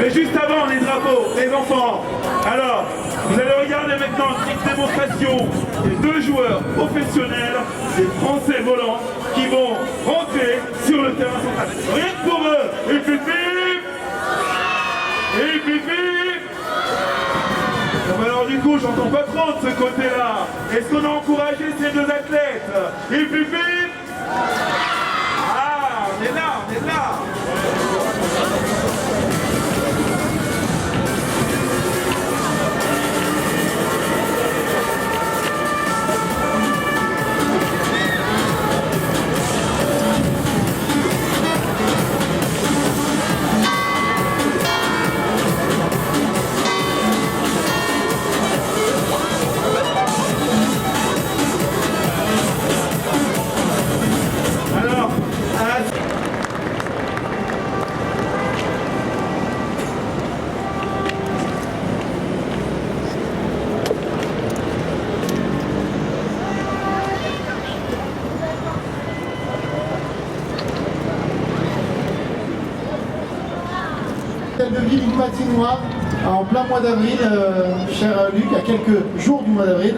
Mais juste avant les drapeaux, les enfants, alors, vous allez regarder maintenant une petite démonstration des deux joueurs professionnels, des Français volants, qui vont rentrer sur le terrain central. Rien que pour eux, et pipi, et pipi. Bon, alors du coup, j'entends pas trop de ce côté-là. Est-ce qu'on a encouragé ces deux athlètes? Et pipi. Ah, on est là, on est là. De ville, une patinoire en plein mois d'avril, cher Luc, à quelques jours du mois d'avril.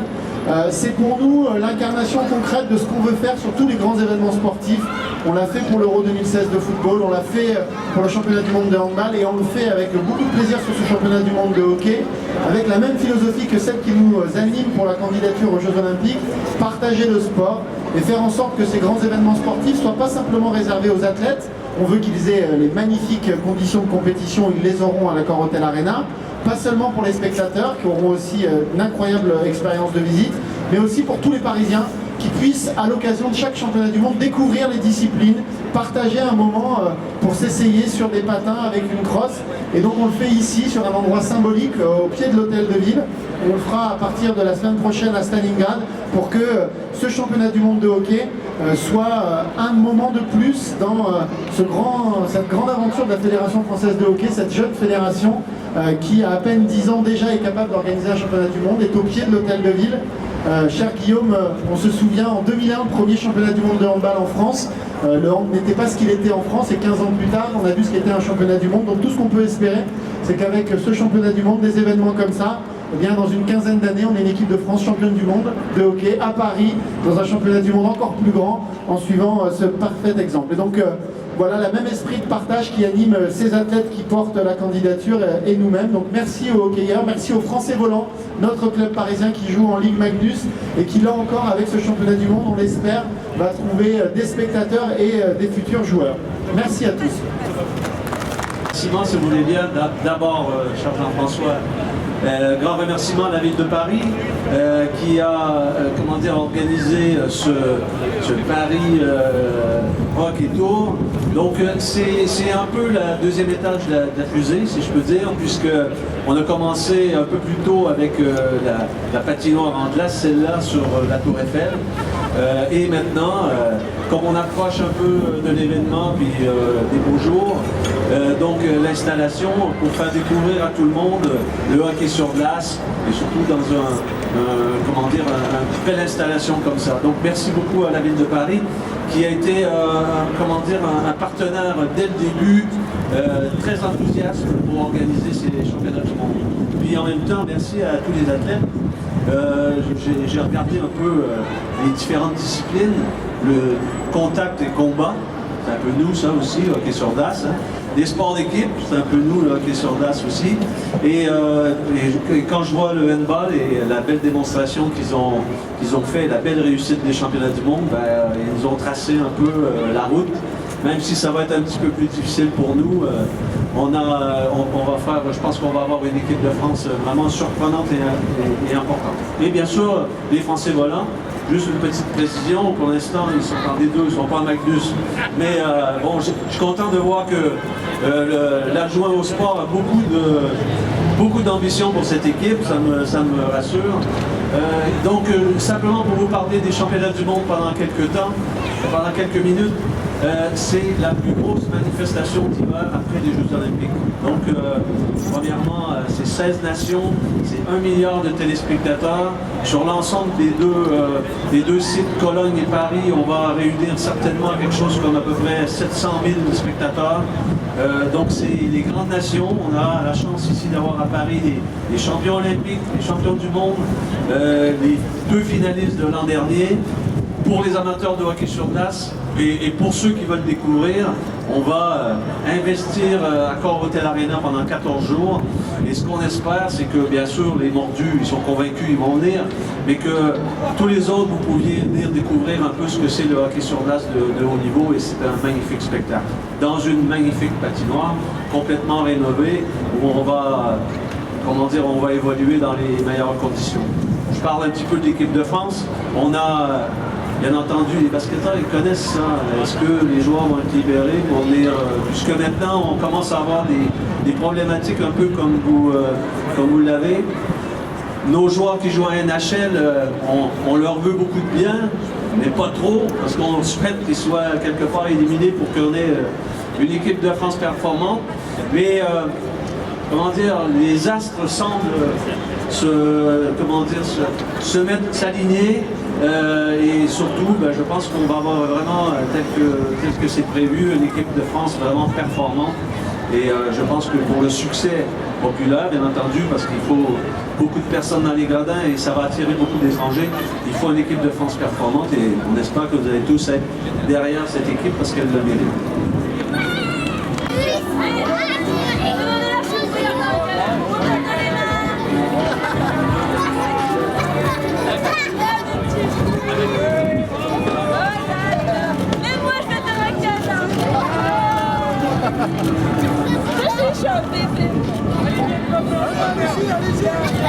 C'est pour nous l'incarnation concrète de ce qu'on veut faire sur tous les grands événements sportifs. On l'a fait pour l'Euro 2016 de football, on l'a fait pour le championnat du monde de handball et on le fait avec beaucoup de plaisir sur ce championnat du monde de hockey, avec la même philosophie que celle qui nous anime pour la candidature aux Jeux Olympiques, partager le sport et faire en sorte que ces grands événements sportifs ne soient pas simplement réservés aux athlètes. On veut qu'ils aient les magnifiques conditions de compétition, ils les auront à l'Accor Hotel Arena, pas seulement pour les spectateurs qui auront aussi une incroyable expérience de visite, mais aussi pour tous les Parisiens qui puissent, à l'occasion de chaque championnat du monde, découvrir les disciplines, partager un moment pour s'essayer sur des patins avec une crosse. Et donc on le fait ici, sur un endroit symbolique, au pied de l'hôtel de ville. On le fera à partir de la semaine prochaine à Stalingrad pour que ce championnat du monde de hockey soit un moment de plus dans cette grande aventure de la Fédération française de hockey, cette jeune fédération qui, à peine 10 ans déjà, est capable d'organiser un championnat du monde, est au pied de l'hôtel de ville. Cher Guillaume, on se souvient en 2001, le premier championnat du monde de handball en France. Le hand n'était pas ce qu'il était en France et 15 ans plus tard, on a vu ce qu'était un championnat du monde. Donc tout ce qu'on peut espérer, c'est qu'avec ce championnat du monde, des événements comme ça, eh bien, dans une quinzaine d'années, on est une équipe de France championne du monde de hockey à Paris, dans un championnat du monde encore plus grand, en suivant ce parfait exemple. Et donc, voilà le même esprit de partage qui anime ces athlètes qui portent la candidature et nous-mêmes. Donc merci aux hockeyeurs, merci aux Français volants, notre club parisien qui joue en Ligue Magnus et qui là encore avec ce championnat du monde, on l'espère, va trouver des spectateurs et des futurs joueurs. Merci à tous. Simon, si vous voulez bien, d'abord, cher Jean-François, grand remerciement à la ville de Paris qui a organisé ce Paris Rock et Tour. Donc c'est un peu le deuxième étage de la fusée, si je peux dire, puisqu'on a commencé un peu plus tôt avec la patinoire en glace, celle-là sur la Tour Eiffel. Et maintenant, comme on approche un peu de l'événement puis des beaux jours, donc l'installation pour faire découvrir à tout le monde le hockey sur glace et surtout dans une belle installation comme ça. Donc merci beaucoup à la ville de Paris qui a été un partenaire dès le début, très enthousiaste pour organiser ces championnats du monde. Puis en même temps, merci à tous les athlètes. J'ai regardé un peu les différentes disciplines, le contact et combat, c'est un peu nous ça aussi, le hockey sur glace. Des sports d'équipe, c'est un peu nous le hockey sur glace aussi. Et quand je vois le handball et la belle démonstration qu'ils ont fait, la belle réussite des championnats du monde, ils nous ont tracé un peu la route. Même si ça va être un petit peu plus difficile pour nous, on va faire, je pense qu'on va avoir une équipe de France vraiment surprenante et importante. Et bien sûr, les Français volants. Juste une petite précision, pour l'instant ils sont en D2, ils ne sont pas en Magnus. Mais bon, je suis content de voir que l'adjoint au sport a beaucoup d'ambition pour cette équipe, ça me rassure. Donc simplement pour vous parler des championnats du monde pendant quelques minutes, c'est la plus grosse manifestation d'hiver après les Jeux Olympiques. Donc, premièrement, c'est 16 nations, c'est 1 milliard de téléspectateurs. Sur l'ensemble des deux sites, Cologne et Paris, on va réunir certainement quelque chose comme à peu près 700 000 spectateurs. Donc c'est les grandes nations. On a la chance ici d'avoir à Paris les champions olympiques, les champions du monde, les 2 finalistes de l'an dernier. Pour les amateurs de hockey sur glace et pour ceux qui veulent découvrir, on va investir à Accor Hotel Arena pendant 14 jours. Et ce qu'on espère, c'est que bien sûr les mordus, ils sont convaincus, ils vont venir, mais que tous les autres, vous pouviez venir découvrir un peu ce que c'est le hockey sur glace de haut niveau, et c'est un magnifique spectacle. Dans une magnifique patinoire, complètement rénovée, où on va, comment dire, on va évoluer dans les meilleures conditions. Je parle un petit peu de l'équipe de France. On a bien entendu, les basketteurs, ils connaissent ça. Est-ce que les joueurs vont être libérés pour venir, puisque maintenant, on commence à avoir des problématiques un peu comme vous l'avez. Nos joueurs qui jouent à NHL, on leur veut beaucoup de bien, mais pas trop, parce qu'on souhaite qu'ils soient quelque part éliminés pour qu'on ait une équipe de France performante. Mais, comment dire, les astres semblent s'aligner. Et surtout, je pense qu'on va avoir vraiment, tel que c'est prévu, une équipe de France vraiment performante. Et je pense que pour le succès populaire, bien entendu, parce qu'il faut beaucoup de personnes dans les gradins et ça va attirer beaucoup d'étrangers, il faut une équipe de France performante et on espère que vous allez tous être derrière cette équipe parce qu'elle le mérite. Je suis chaud, bébé. Allez-y, allez-y.